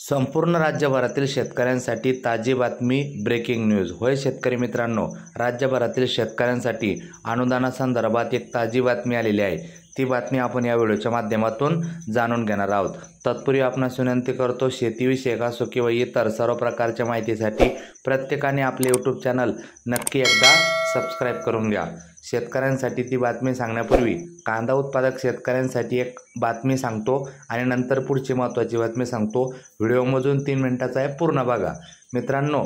संपूर्ण राज्यभरातील शेतकऱ्यांसाठी ताजी बातमी ब्रेकिंग न्यूज। होय शेतकरी मित्रांनो, राज्यभरातील शेतकऱ्यांसाठी अनुदानासंदर्भात एक ताजी बातमी आलेली आहे। ती बातमी आपण या व्हिडिओच्या माध्यमातून जाणून घेणार आहोत। तत्पूर्वी आपणास विनंती करतो, शेतीविषयक असो किंवा इतर सर्व प्रकारच्या माहितीसाठी प्रत्येकाने आपले यूट्यूब चॅनल नक्की एकदा सबस्क्राइब करून घ्या। शेतकऱ्यांसाठी ती बातमी सांगण्यापूर्वी कांदा उत्पादक शेतकऱ्यांसाठी एक बातमी सांगतो आणि नंतर पुढची महत्त्वाची बातमी सांगतो। व्हिडिओमधून 3 मिनिटाचा आहे, पूर्ण बघा। मित्रांनो,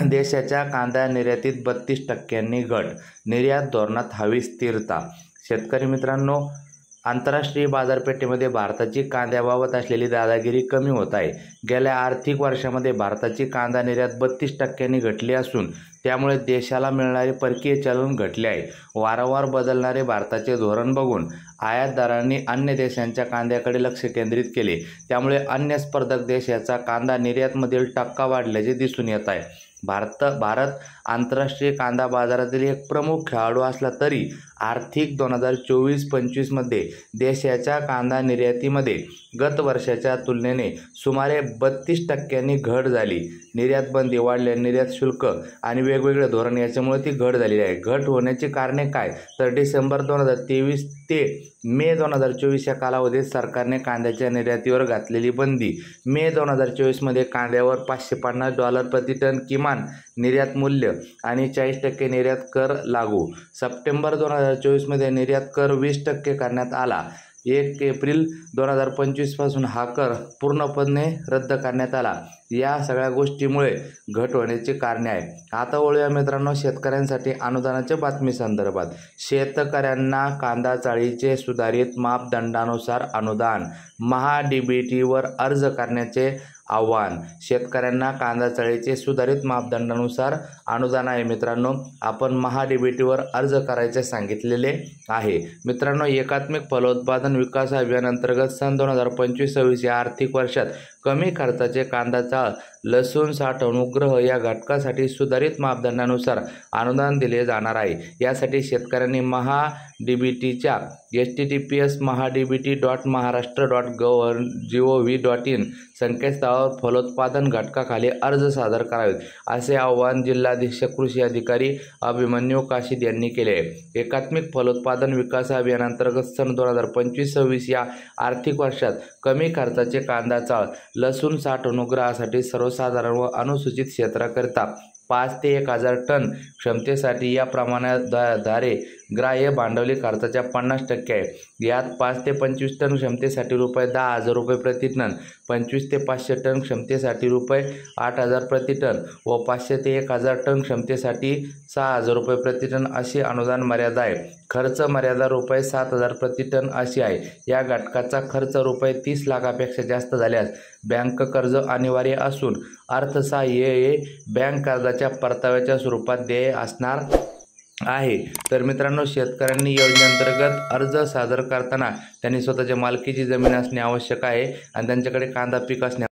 देशाच्या कांदा निर्यातीत 32% घट, निर्यात धोरणात हवी स्थिरता। शेतकरी मित्रांनो, आंतरराष्ट्रीय बाजारपेठेमध्ये भारताची कांद्याबाबत असलेली दादागिरी कमी होत आहे। गेल्या आर्थिक वर्षामध्ये भारताची कांदा निर्यात 32% घटली असून त्यामुळे देशाला मिळणारे परकीय चलन घटले आहे। वारंवार बदलणारे भारताचे धोरण बघून आयातदारांनी अन्य देशांच्या कांद्याकडे लक्ष केंद्रित केले, त्यामुळे अन्य स्पर्धक देशाचा कांदा निर्यातमधील टक्का वाढल्याचे दिसून येत आहे। भारत आंतरराष्ट्रीय कांदा बाजारातील एक प्रमुख खेळाडू असला तरी आर्थिक 2024-25 मध्ये देशाच्या कांदा निर्यातीमध्ये गत वर्षाच्या तुलनेने सुमारे 32% घट झाली। निर्यात बंदी वाढल्या, निर्यात शुल्क आणि वेगवेगळे धोरण याच्यामुळे ती घट झालेली आहे। घट होण्याची कारणे काय, तर डिसेंबर 2023 ते मे 2024 या कालावधीत सरकारने कांद्याच्या निर्यातीवर घातलेली बंदी, मे 2024 मध्ये कांद्यावर $550 प्रति टन किमान निर्यात मूल्य आणि 40% निर्यात कर लागू। सप्टेंबर 2024 मध्ये निर्यात कर 20% करण्यात आला। 1 एप्रिल 2025 पासून हा कर पूर्णपणे रद्द करण्यात आला। या सगळ्या गोष्टीमुळे घट होण्याची कारणे आहे। आता वळूया मित्रांनो शेतकऱ्यांसाठी अनुदानाच्या बातमी संदर्भात। शेतकऱ्यांना कांदा चाळीचे सुधारित मापदंडानुसार अनुदान, महा-डी-बी-टीवर अर्ज करण्याचे आव्हान। शेतकऱ्यांना कांदा चाळीचे सुधारित मापदंडानुसार अनुदान आहे मित्रांनो, आपण महा-डी-बी-टीवर अर्ज करायचे सांगितलेले आहे। मित्रांनो, एकात्मिक फलोत्पादन विकास अभियान अंतर्गत सन 2025-26 या आर्थिक वर्षात कमी खर्चाचे कांदा चाळ, लसूण साठवणूकगृह या घटकासाठी सुधारित मापदंडानुसार अनुदान दिले जाणार आहे। यासाठी शेतकऱ्यांनी महा-डी-बी-टीच्या https://maharaष्ट्र.महाराष्ट्र.gov.in संकेतस्थळावर फलोत्पादन घटकाखाली अर्ज सादर करावेत, असे आवाहन जिल्हाधीक्षक कृषी अधिकारी अभिमन्यू काशीद यांनी केले आहे। एकात्मिक फलोत्पादन विकास अभियानांतर्गत सन 2025-26 या आर्थिक वर्षात कमी खर्चाचे कांदा चाळ, लसूण साठवणूकगृहासाठी सर्वसाधारण व अनुसूचित क्षेत्राकरिता 5 ते 1000 टन क्षमतेसाठी या प्रमाणाद्वारे ग्राह्य भांडवली खर्चाच्या 50% आहे। यात 5 ते 25 टन क्षमतेसाठी ₹10,000 प्रति टन, 25 ते 500 टन क्षमतेसाठी ₹8,000 प्रति टन व 500 ते 1000 टन क्षमतेसाठी ₹6,000 प्रति टन अशी अनुदान मर्यादा आहे। खर्च मर्यादा ₹7,000 प्रति टन अशी आहे। या घटकाचा खर्च ₹30 लाखापेक्षा जास्त झाल्यास बँक कर्ज अनिवार्य असून अर्थसहाय्य हे बँक कर्जाच्या परताव्याच्या स्वरूपात देय असणार आहे। तर मित्रांनो, शेतकऱ्यांनी योजनेअंतर्गत अर्ज सादर करताना त्यांनी स्वतःच्या मालकीची जमीन असणे आवश्यक आहे आणि त्यांच्याकडे कांदा पीक असणे